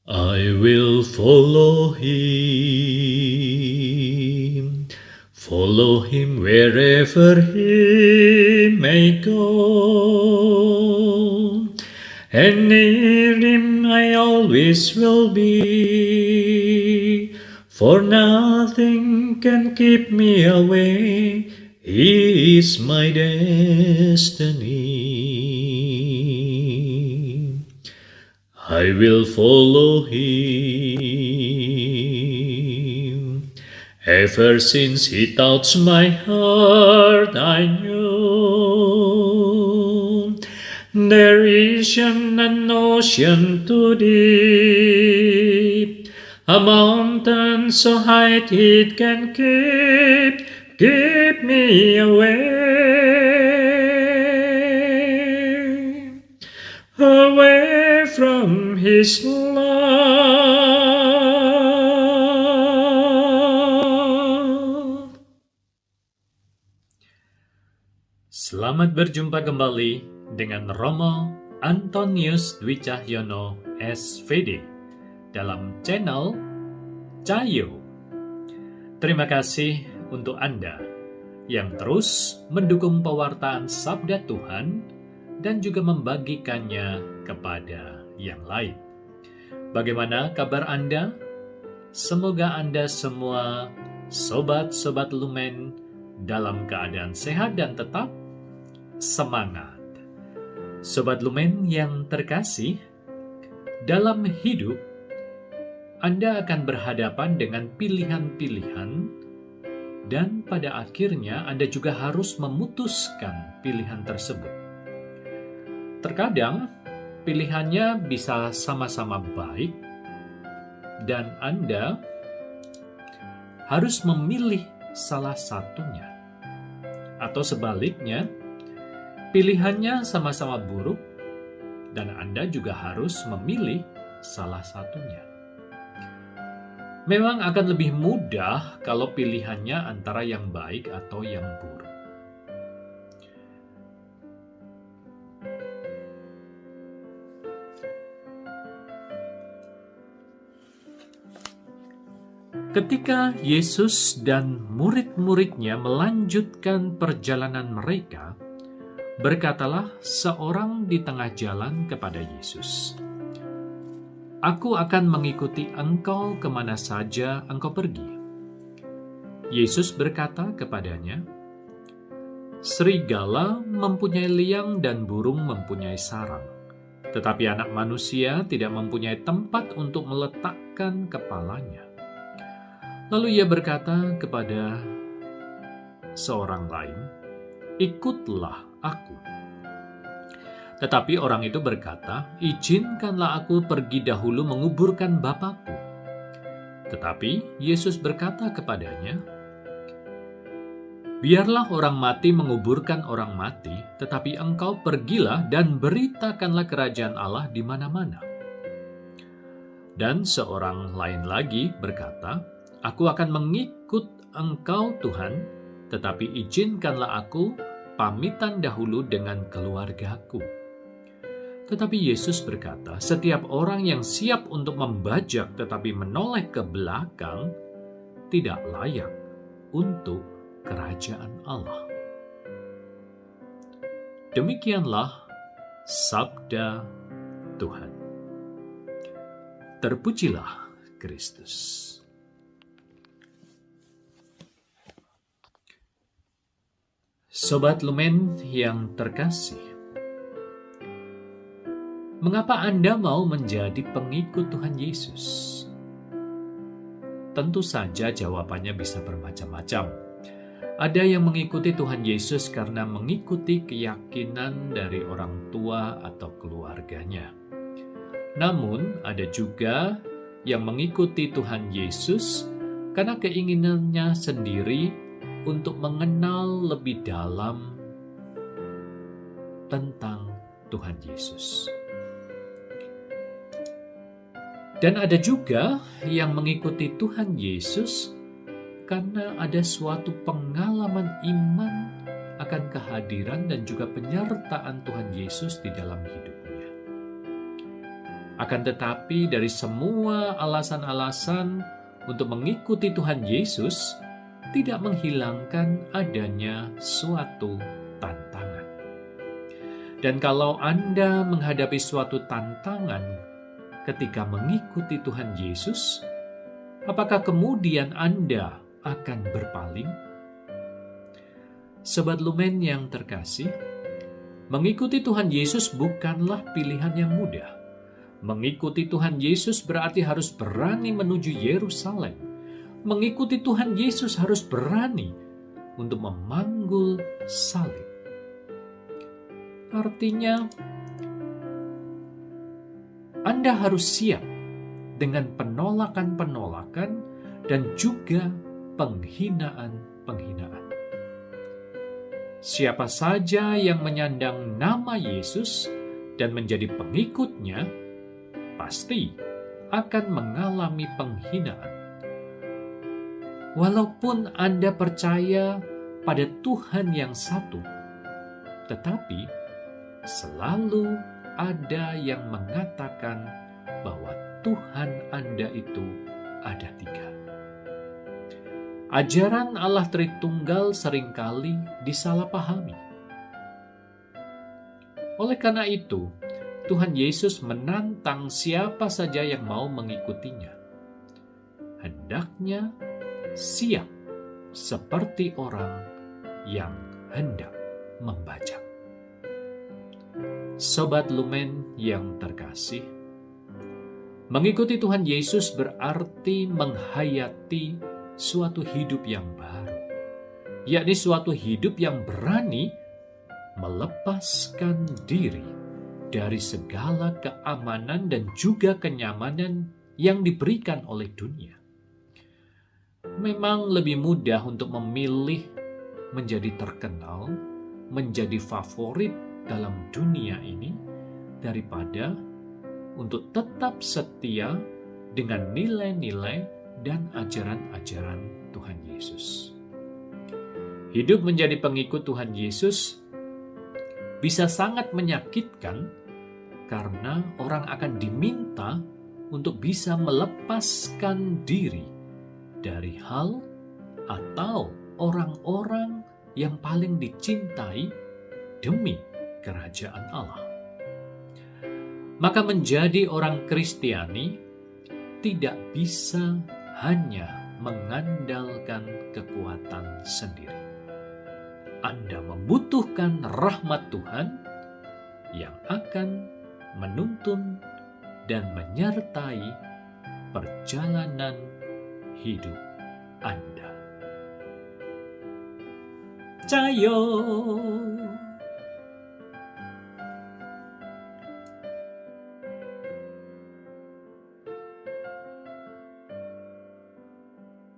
I will follow him wherever he may go, and near him I always will be, for nothing can keep me away, he is my destiny. I will follow him. Ever since he touched my heart, I knew there isn't an ocean too deep, a mountain so high it can keep me away from his love. Selamat berjumpa kembali dengan Romo Antonius Dwi Cahyono SVD dalam channel Cahyo. Terima kasih untuk Anda yang terus mendukung pewartaan Sabda Tuhan dan juga membagikannya kepada yang lain. Bagaimana kabar Anda? Semoga Anda semua, sobat-sobat Lumen, dalam keadaan sehat dan tetap semangat. Sobat Lumen yang terkasih, dalam hidup, Anda akan berhadapan dengan pilihan-pilihan, dan pada akhirnya Anda juga harus memutuskan pilihan tersebut. Terkadang pilihannya bisa sama-sama baik dan Anda harus memilih salah satunya. Atau sebaliknya, pilihannya sama-sama buruk dan Anda juga harus memilih salah satunya. Memang akan lebih mudah kalau pilihannya antara yang baik atau yang buruk. Ketika Yesus dan murid-muridnya melanjutkan perjalanan mereka, berkatalah seorang di tengah jalan kepada Yesus, "Aku akan mengikuti engkau kemana saja engkau pergi." Yesus berkata kepadanya, "Serigala mempunyai liang dan burung mempunyai sarang, tetapi anak manusia tidak mempunyai tempat untuk meletakkan kepalanya." Lalu ia berkata kepada seorang lain, "Ikutlah aku." Tetapi orang itu berkata, "Izinkanlah aku pergi dahulu menguburkan Bapakku." Tetapi Yesus berkata kepadanya, "Biarlah orang mati menguburkan orang mati, tetapi engkau pergilah dan beritakanlah kerajaan Allah di mana-mana." Dan seorang lain lagi berkata, "Aku akan mengikut engkau Tuhan, tetapi izinkanlah aku pamitan dahulu dengan keluargaku." Tetapi Yesus berkata, "Setiap orang yang siap untuk membajak tetapi menoleh ke belakang, tidak layak untuk kerajaan Allah." Demikianlah sabda Tuhan. Terpujilah Kristus. Sobat Lumen yang terkasih, mengapa Anda mau menjadi pengikut Tuhan Yesus? Tentu saja jawabannya bisa bermacam-macam. Ada yang mengikuti Tuhan Yesus karena mengikuti keyakinan dari orang tua atau keluarganya. Namun, ada juga yang mengikuti Tuhan Yesus karena keinginannya sendiri untuk mengenal lebih dalam tentang Tuhan Yesus. Dan ada juga yang mengikuti Tuhan Yesus karena ada suatu pengalaman iman akan kehadiran dan juga penyertaan Tuhan Yesus di dalam hidupnya. Akan tetapi dari semua alasan-alasan untuk mengikuti Tuhan Yesus tidak menghilangkan adanya suatu tantangan. Dan kalau Anda menghadapi suatu tantangan ketika mengikuti Tuhan Yesus, apakah kemudian Anda akan berpaling? Sobat Lumen yang terkasih, mengikuti Tuhan Yesus bukanlah pilihan yang mudah. Mengikuti Tuhan Yesus berarti harus berani menuju Yerusalem. Mengikuti Tuhan Yesus harus berani untuk memanggul salib. Artinya, Anda harus siap dengan penolakan-penolakan dan juga penghinaan-penghinaan. Siapa saja yang menyandang nama Yesus dan menjadi pengikutnya, pasti akan mengalami penghinaan. Walaupun Anda percaya pada Tuhan yang satu, tetapi selalu ada yang mengatakan bahwa Tuhan Anda itu ada tiga. Ajaran Allah Tritunggal seringkali disalahpahami. Oleh karena itu, Tuhan Yesus menantang siapa saja yang mau mengikutinya. Hendaknya siap seperti orang yang hendak membajak. Sobat Lumen yang terkasih, mengikuti Tuhan Yesus berarti menghayati suatu hidup yang baru, yakni suatu hidup yang berani melepaskan diri dari segala keamanan dan juga kenyamanan yang diberikan oleh dunia. Memang lebih mudah untuk memilih menjadi terkenal, menjadi favorit dalam dunia ini, daripada untuk tetap setia dengan nilai-nilai dan ajaran-ajaran Tuhan Yesus. Hidup menjadi pengikut Tuhan Yesus bisa sangat menyakitkan, karena orang akan diminta untuk bisa melepaskan diri dari hal atau orang-orang yang paling dicintai demi kerajaan Allah. Maka menjadi orang Kristiani tidak bisa hanya mengandalkan kekuatan sendiri. Anda membutuhkan rahmat Tuhan yang akan menuntun dan menyertai perjalanan hidup Anda. Cayo!